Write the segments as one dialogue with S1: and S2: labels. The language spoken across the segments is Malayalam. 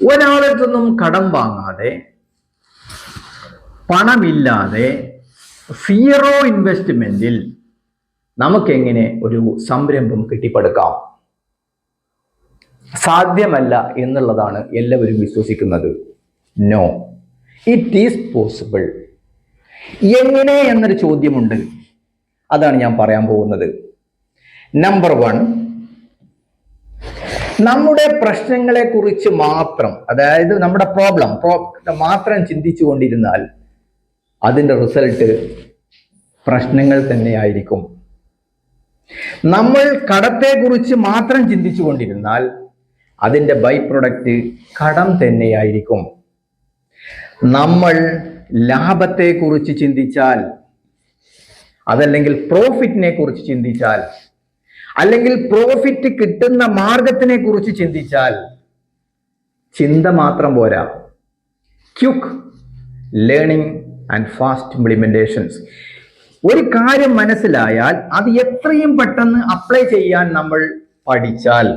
S1: ഒരാളടുത്തൊന്നും കടം വാങ്ങാതെ, പണമില്ലാതെ, സീറോ ഇൻവെസ്റ്റ്മെന്റിൽ നമുക്കെങ്ങനെ ഒരു സംരംഭം കെട്ടിപ്പടുക്കാം? സാധ്യമല്ല എന്നുള്ളതാണ് എല്ലാവരും വിശ്വസിക്കുന്നത്. No, it is possible. എങ്ങനെ എന്നൊരു ചോദ്യമുണ്ട്. അതാണ് ഞാൻ പറയാൻ പോകുന്നത്. നമ്പർ 1, നമ്മുടെ പ്രശ്നങ്ങളെ കുറിച്ച് മാത്രം, അതായത് നമ്മുടെ പ്രോബ്ലം മാത്രം ചിന്തിച്ചു കൊണ്ടിരുന്നാൽ അതിൻ്റെ റിസൾട്ട് പ്രശ്നങ്ങൾ തന്നെയായിരിക്കും. നമ്മൾ കടത്തെക്കുറിച്ച് മാത്രം ചിന്തിച്ചു കൊണ്ടിരുന്നാൽ അതിൻ്റെ ബൈ പ്രൊഡക്റ്റ് കടം തന്നെയായിരിക്കും. നമ്മൾ ലാഭത്തെക്കുറിച്ച് ചിന്തിച്ചാൽ, അതല്ലെങ്കിൽ പ്രോഫിറ്റിനെ കുറിച്ച് ചിന്തിച്ചാൽ, അല്ലെങ്കിൽ പ്രോഫിറ്റ് കിട്ടുന്ന മാർഗത്തിനെ കുറിച്ച് ചിന്തിച്ചാൽ ചിന്ത മാത്രം പോരാ. Quick learning and fast implementations. ഒരു കാര്യം മനസ്സിലായാൽ അത് എത്രയും പെട്ടെന്ന് അപ്ലൈ ചെയ്യാൻ നമ്മൾ പഠിച്ചാൽ,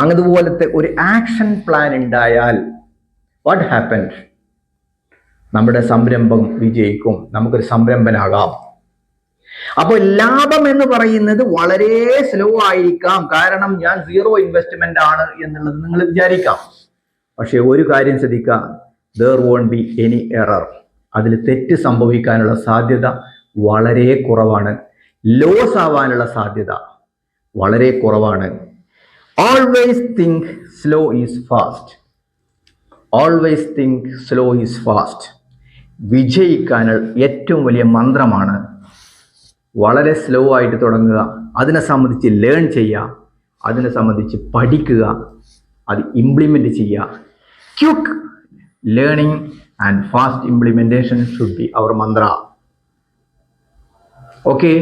S1: അതുപോലത്തെ ഒരു ആക്ഷൻ പ്ലാൻ ഉണ്ടായാൽ, വാട്ട് ഹാപ്പൻഡ്? നമ്മുടെ സംരംഭം വിജയിക്കും, നമുക്കൊരു സംരംഭനാകാം. അപ്പോൾ ലാഭം എന്ന് പറയുന്നത് വളരെ സ്ലോ ആയിരിക്കാം, കാരണം ഞാൻ സീറോ ഇൻവെസ്റ്റ്മെന്റ് ആണ് എന്നുള്ളത് നിങ്ങൾ വിചാരിക്കാം. പക്ഷെ ഒരു കാര്യം ശ്രദ്ധിക്കുക, there won't be any error. അതിൽ തെറ്റ് സംഭവിക്കാനുള്ള സാധ്യത വളരെ കുറവാണ്. ലോസ് ആവാനുള്ള സാധ്യത വളരെ കുറവാണ്. Always think slow is fast. Always think slow is fast. വിജയിക്കാനുള്ള ഏറ്റവും വലിയ മന്ത്രമാണ് വളരെ സ്ലോ ആയിട്ട് തുടങ്ങുക, അതിനെ സംബന്ധിച്ച് ലേൺ ചെയ്യുക, അതിനെ സംബന്ധിച്ച് പഠിക്കുക, അത് ഇംപ്ലിമെന്റ് ചെയ്യുക. Quick learning and fast implementation should be our mantra. Okay,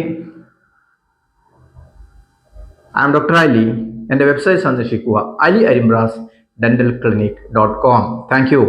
S1: I am doctor Ali. എൻ്റെ വെബ്സൈറ്റ് സന്ദർശിക്കുക, aliarimbra's dentalclinic.com. Thank U.